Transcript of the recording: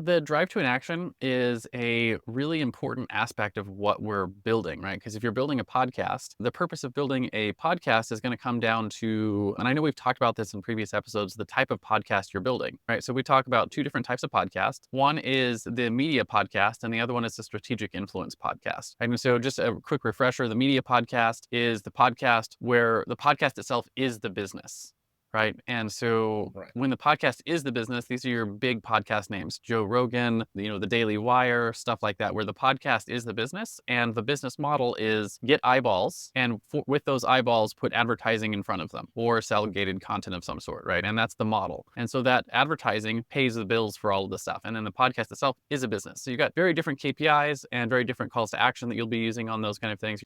The drive to an action is a really important aspect of what we're building, right? Because if you're building a podcast, the purpose of building a podcast is going to come down to, and I know we've talked about this in previous episodes, the type of podcast you're building, right? So we talk about two different types of podcasts. One is the media podcast, and the other one is the strategic influence podcast. And so just a quick refresher, the media podcast is the podcast where the podcast itself is the business. Right. And so Right. when the podcast is the business, these are your big podcast names, Joe Rogan, the Daily Wire, stuff like that, where the podcast is the business and the business model is get eyeballs and with those eyeballs, put advertising in front of them or salegated content of some sort. Right. And that's the model. And so that advertising pays the bills for all of the stuff. And then the podcast itself is a business. So you got very different KPIs and very different calls to action that you'll be using on those kind of things.